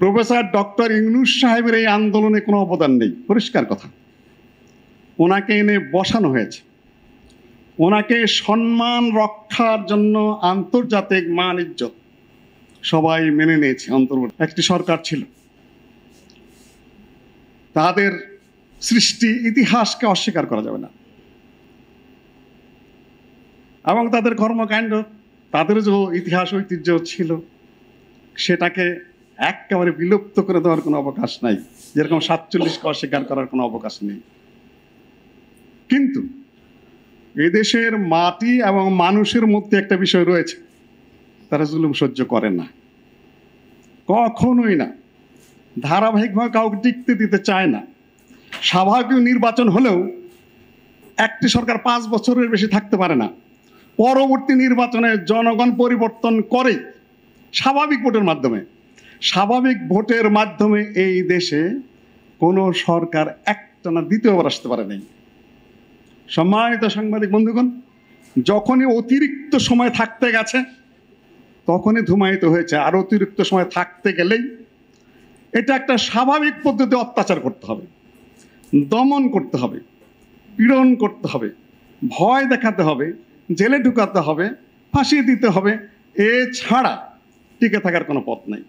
Professor doctor Yunus সাহেবের এই আন্দোলনে কোনো অবদান নেই, পরিষ্কার কথা। ওনাকে এনে বসানো হয়েছে, ওনাকে সম্মান রক্ষার জন্য আন্তর্জাতিক মান ইজ্জত সবাই মেনে নিয়েছে। অন্তর্বর্তী একটি সরকার ছিল, তাদের সৃষ্টি ইতিহাসকে অস্বীকার করা যাবে না, এবং তাদের কর্মকাণ্ড, তাদের যে ইতিহাস ঐতিহ্য ছিল সেটাকে একেবারে বিলুপ্ত করে দেওয়ার কোনো অবকাশ নাই, যেরকম 47কে অস্বীকার করার কোনো অবকাশ নেই। কিন্তু এদেশের মাটি এবং মানুষের মধ্যে একটা বিষয় রয়েছে, তারা জুলুম সহ্য করে না, কখনোই না, ধারাবাহিকভাবে কাউকে টিকতে দিতে চায় না। স্বাভাবিক নির্বাচন হলেও একটি সরকার 5 বছরের বেশি থাকতে পারে না। পরবর্তী নির্বাচনে জনগণ পরিবর্তন করে স্বাভাবিক ভোটের মাধ্যমে। স্বাভাবিক ভোটের মাধ্যমে এই দেশে কোনো সরকার একটানা দ্বিতীয়বার আসতে পারে নাই। সম্মানিত সাংবাদিক বন্ধুগণ, যখনই অতিরিক্ত সময় থাকতে গেছে তখনই ধূমায়িত হয়েছে। আর অতিরিক্ত সময় থাকতে গেলেই এটা একটা স্বাভাবিক পদ্ধতি, অত্যাচার করতে হবে, দমন করতে হবে, পীড়ন করতে হবে, ভয় দেখাতে হবে, জেলে ঢুকাতে হবে, ফাঁসি দিতে হবে, এছাড়া টিকে থাকার কোনো পথ নাই।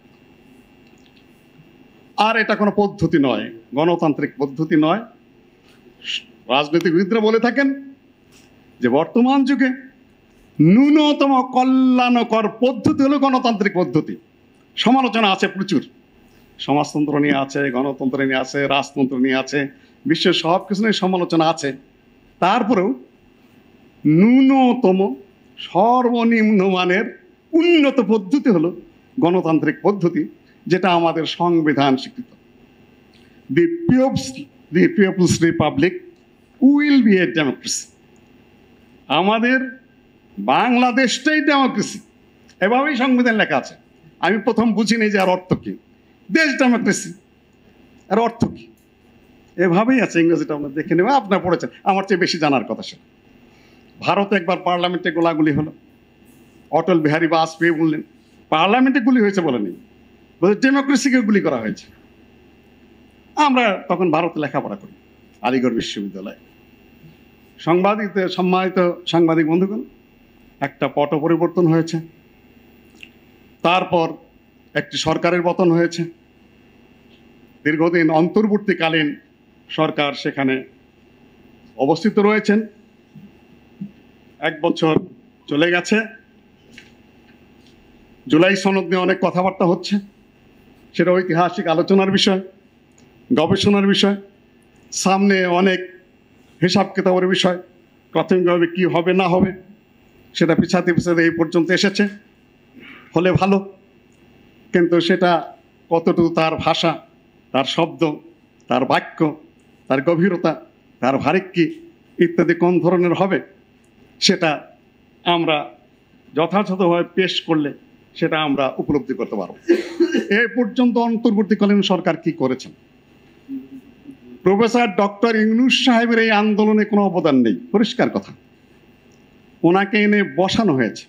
আর এটা কোনো পদ্ধতি নয়, গণতান্ত্রিক পদ্ধতি নয়। রাজনৈতিকবিদরা বলে থাকেন যে বর্তমান যুগে ন্যূনতম কল্যাণকর পদ্ধতি হলো গণতান্ত্রিক পদ্ধতি। সমালোচনা আছে প্রচুর, সমাজতন্ত্র নিয়ে আছে, গণতন্ত্র নিয়ে আছে, রাজতন্ত্র নিয়ে আছে, বিশ্বের সব কিছু নিয়ে সমালোচনা আছে। তারপরেও ন্যূনতম সর্বনিম্ন মানের উন্নত পদ্ধতি হলো গণতান্ত্রিক পদ্ধতি, যেটা আমাদের সংবিধান স্বীকৃত। The people's republic will be a democracy. আমাদের বাংলাদেশটাই ডেমোক্রেসি, এভাবেই সংবিধান লেখা আছে। আমি প্রথম বুঝিনি যে আর অর্থ কি, দেশ ডেমোক্রেসি, আর অর্থ কি, এভাবেই আছে। ইংরেজিটা আমরা দেখে নেব, আপনারা পড়েছেন, আমার চেয়ে বেশি জানার কথা সেটা। ভারতে একবার পার্লামেন্টে গোলাগুলি হলো, অটল বিহারী বাজপেয়ী বললেন পার্লামেন্টে গুলি হয়েছে, বলেনি, বলে ডেমোক্রেসিকে গুলি করা হয়েছে। আমরা তখন ভারতে লেখাপড়া করি, আলিগড় বিশ্ববিদ্যালয়ে। সম্মানিত সাংবাদিক বন্ধুগণ, একটা পট পরিবর্তন হয়েছে, তারপর একটি সরকারের পতন হয়েছে, দীর্ঘদিন অন্তর্বর্তীকালীন সরকার সেখানে অবস্থিত রয়েছেন। 1 বছর চলে গেছে, জুলাই সনদ নিয়ে অনেক কথাবার্তা হচ্ছে, সেটা ঐতিহাসিক আলোচনার বিষয়, গবেষণার বিষয়, সামনে অনেক হিসাব কিতাবের বিষয়, প্রাথমিকভাবে কি হবে না হবে সেটা পিছাতে পিছাতে এই পর্যন্ত এসেছে। হলে ভালো, কিন্তু সেটা কতটুকু তার ভাষা, তার শব্দ, তার বাক্য, তার গভীরতা, তার ভারিক্কি ইত্যাদি কোন ধরনের হবে সেটা আমরা যথাযথভাবে পেশ করলে সেটা আমরা উপলব্ধি করতে পারব। এ পর্যন্ত অন্তর্বর্তীকালীন সরকার কি করেছেন? প্রফেসর ডক্টর ইউনূস সাহেবের এই আন্দোলনে কোনো অবদান নেই, পরিষ্কার কথা। ওনাকে এনে বসানো হয়েছে,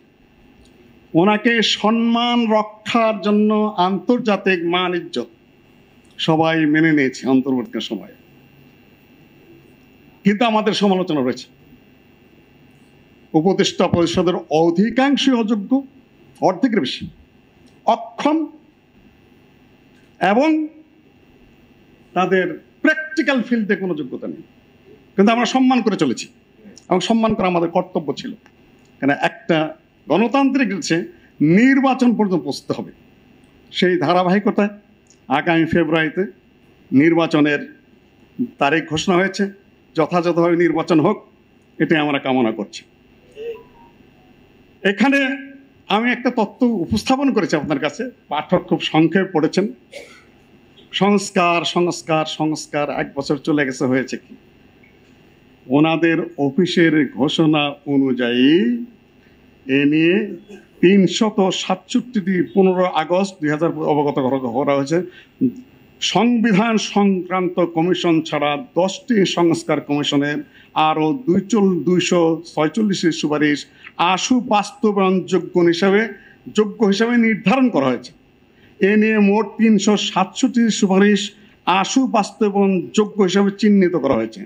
ওনাকে সম্মান রক্ষার জন্য আন্তর্জাতিক মান ইজ্জত সবাই মেনে নিয়েছে অন্তর্বর্তী সময়ে। কিন্তু আমাদের সমালোচনা রয়েছে, উপদেষ্টা পরিষদের অধিকাংশই অযোগ্য, অর্ধেকের বেশি অক্ষম, এবং তাদের প্র্যাকটিক্যাল ফিল্ডে কোনো যোগ্যতা নেই। কিন্তু আমরা সম্মান করে চলেছি, এবং সম্মান করা আমাদের কর্তব্য ছিল। কেন, একটা গণতান্ত্রিক দেশে নির্বাচন পর্যন্ত পৌঁছতে হবে। সেই ধারাবাহিকতায় আগামী ফেব্রুয়ারিতে নির্বাচনের তারিখ ঘোষণা হয়েছে, যথাযথভাবে নির্বাচন হোক, এটাই আমরা কামনা করছি। এখানে আমি একটা তথ্য উপস্থাপন করেছি আপনার কাছে, পাঠক খুব সংক্ষেপে পড়েছেন। সংস্কার সংস্কার সংস্কার, 1 বছর চলে গেছে, হয়েছে কি? ওনাদের অফিসের ঘোষণা অনুযায়ী এ নিয়ে 367টি 15 আগস্ট 2000 অবগত করা হয়েছে। সংবিধান সংক্রান্ত কমিশন ছাড়া 10টি সংস্কার কমিশনের আরও 246 সুপারিশ আশু বাস্তবায়ন যোগ্য হিসাবে নির্ধারণ করা হয়েছে। এ নিয়ে মোট 367টি সুপারিশ আশু বাস্তবায়নযোগ্য হিসাবে চিহ্নিত করা হয়েছে।